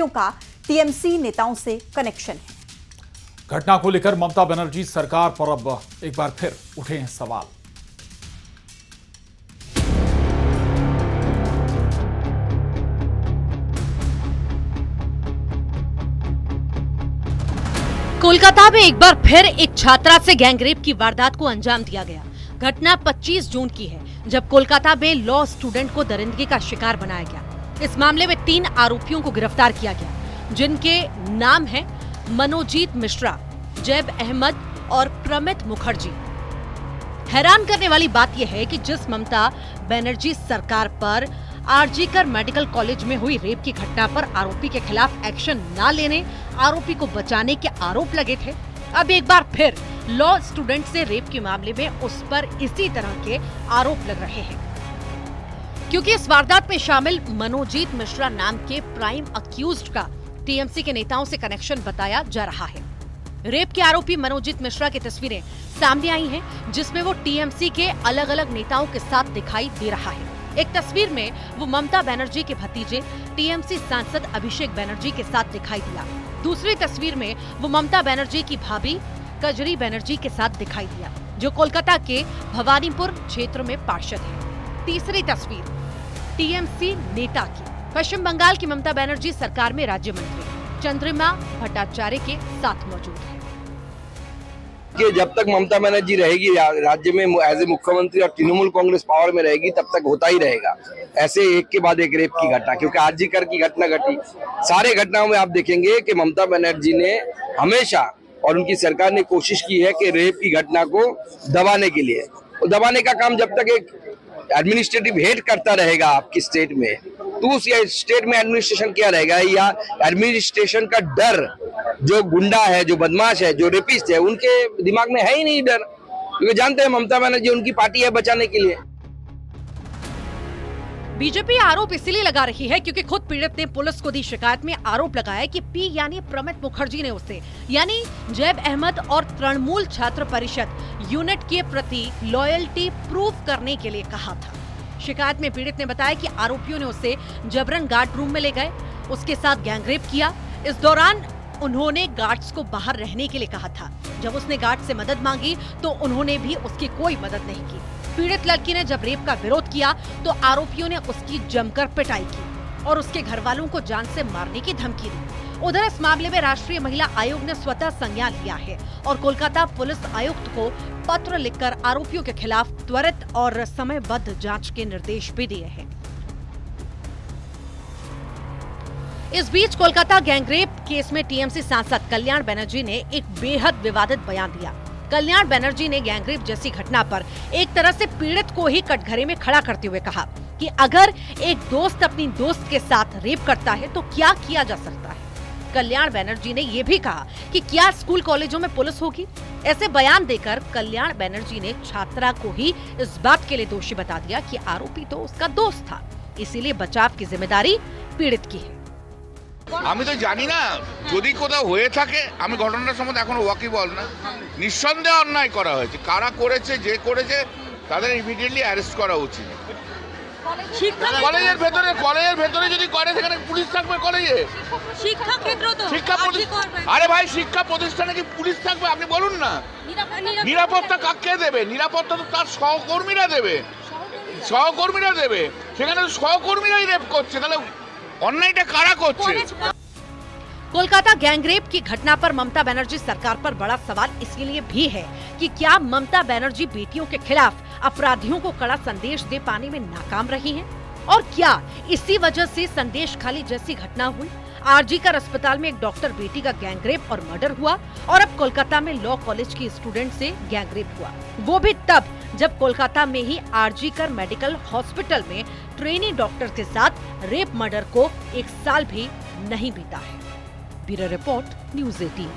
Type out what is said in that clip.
का टीएमसी नेताओं से कनेक्शन है। घटना को लेकर ममता बनर्जी सरकार पर अब एक बार फिर उठे हैं सवाल। कोलकाता में एक बार फिर एक छात्रा से गैंगरेप की वारदात को अंजाम दिया गया। घटना 25 जून की है, जब कोलकाता में लॉ स्टूडेंट को दरिंदगी का शिकार बनाया गया। इस मामले में 3 आरोपियों को गिरफ्तार किया गया, जिनके नाम हैं मनोजीत मिश्रा, जैब अहमद और प्रमित मुखर्जी। हैरान करने वाली बात यह है कि जिस ममता बनर्जी सरकार पर आरजीकर मेडिकल कॉलेज में हुई रेप की घटना पर आरोपी के खिलाफ एक्शन न लेने, आरोपी को बचाने के आरोप लगे थे, अब एक बार फिर लॉ स्टूडेंट से रेप के मामले में उस पर इसी तरह के आरोप लग रहे हैं। क्योंकि इस वारदात में शामिल मनोजीत मिश्रा नाम के प्राइम अक्यूज्ड का टीएमसी के नेताओं से कनेक्शन बताया जा रहा है। रेप के आरोपी मनोजीत मिश्रा की तस्वीरें सामने आई हैं, जिसमें वो टीएमसी के अलग अलग नेताओं के साथ दिखाई दे रहा है। एक तस्वीर में वो ममता बनर्जी के भतीजे टीएमसी सांसद अभिषेक बनर्जी के साथ दिखाई दिया। दूसरी तस्वीर में वो ममता बनर्जी की भाभी कजरी बनर्जी के साथ दिखाई दिया, जो कोलकाता के भवानीपुर क्षेत्र में पार्षद है। तीसरी तस्वीर टीएमसी नेता की पश्चिम बंगाल की ममता बनर्जी सरकार में राज्य मंत्री चंद्रिमा भट्टाचार्य के साथ मौजूद है। कि जब तक ममता बनर्जी रहेगी राज्य में एज ए मुख्यमंत्री और तृणमूल कांग्रेस पावर में रहेगी, तब तक होता ही रहेगा ऐसे एक के बाद एक रेप की घटना। क्योंकि आरजीकर की घटना घटी, सारे घटनाओं में आप देखेंगे कि ममता बनर्जी ने हमेशा और उनकी सरकार ने कोशिश की है कि रेप की घटना को दबाने के लिए, दबाने का काम जब तक एक एडमिनिस्ट्रेटिव हेड करता रहेगा आपकी स्टेट में, तो उस स्टेट में एडमिनिस्ट्रेशन क्या रहेगा, या एडमिनिस्ट्रेशन का डर जो गुंडा है, जो बदमाश है, जो रेपिस्ट है, उनके दिमाग में है ही नहीं डर। क्योंकि जानते हैं ममता बनर्जी उनकी पार्टी है बचाने के लिए। बीजेपी आरोप इसलिए लगा रही है क्योंकि खुद पीड़ित ने पुलिस को दी शिकायत में आरोप लगाया कि पी यानी प्रमित मुखर्जी ने उसे यानी जैब अहमद और तृणमूल छात्र परिषद यूनिट के प्रति लॉयल्टी प्रूव करने के लिए कहा था। शिकायत में पीड़ित ने बताया कि आरोपियों ने उसे जबरन गार्ड रूम में ले गए, उसके साथ गैंगरेप किया। इस दौरान उन्होंने गार्ड्स को बाहर रहने के लिए कहा था। जब उसने गार्ड से मदद मांगी तो उन्होंने भी उसकी कोई मदद नहीं की। पीड़ित लड़की ने जब रेप का विरोध किया तो आरोपियों ने उसकी जमकर पिटाई की और उसके घर वालों को जान से मारने की धमकी दी। उधर इस मामले में राष्ट्रीय महिला आयोग ने स्वतः संज्ञान लिया है और कोलकाता पुलिस आयुक्त को पत्र लिखकर आरोपियों के खिलाफ त्वरित और समयबद्ध जांच के निर्देश भी दिए हैं। इस बीच कोलकाता गैंगरेप केस में टीएमसी सांसद कल्याण बनर्जी ने एक बेहद विवादित बयान दिया। कल्याण बनर्जी ने गैंगरेप जैसी घटना पर एक तरह से पीड़ित को ही कटघरे में खड़ा करते हुए कहा कि अगर एक दोस्त अपनी दोस्त के साथ रेप करता है तो क्या किया जा सकता है। कल्याण बनर्जी ने यह भी कहा कि क्या स्कूल कॉलेजों में पुलिस होगी। ऐसे बयान देकर कल्याण बनर्जी ने छात्रा को ही इस बात के लिए दोषी बता दिया कि आरोपी तो उसका दोस्त था, इसीलिए बचाव की जिम्मेदारी पीड़ित की है। আমি তো জানি না, যদি কোথাও হয়ে থাকে আমি ঘটনার সম্বন্ধে এখনো ওয়াকিবহাল না। নিঃসন্দেহে অন্যায় করা হয়েছে, কারা করেছে, যে করেছে তাদের ইমিডিয়েটলি অ্যারেস্ট করা উচিত। কলেজের ভেতরে যদি করে সেখানে পুলিশ থাকবে কলেজে, শিক্ষা ক্ষেত্র তো আরে ভাই শিক্ষা প্রতিষ্ঠানে কি পুলিশ থাকবে? আপনি বলুন না, নিরাপত্তা কাকে দেবে? নিরাপত্তা তো তার সহকর্মীরা দেবে, সেখানে সহকর্মীরাই রেপ করছে, তাহলে অন্যায়টা কারা করছে? कोलकाता गैंगरेप की घटना पर ममता बनर्जी सरकार पर बड़ा सवाल इसलिए भी है कि क्या ममता बनर्जी बेटियों के खिलाफ अपराधियों को कड़ा संदेश दे पाने में नाकाम रही हैं? और क्या इसी वजह से संदेश खाली जैसी घटना हुई? आरजीकर अस्पताल में एक डॉक्टर बेटी का गैंगरेप और मर्डर हुआ और अब कोलकाता में लॉ कॉलेज की स्टूडेंट से गैंगरेप हुआ, वो भी तब जब कोलकाता में ही आरजीकर मेडिकल हॉस्पिटल में ट्रेनी डॉक्टर के साथ रेप मर्डर को 1 साल भी नहीं बीता है। Bureau report, news 18।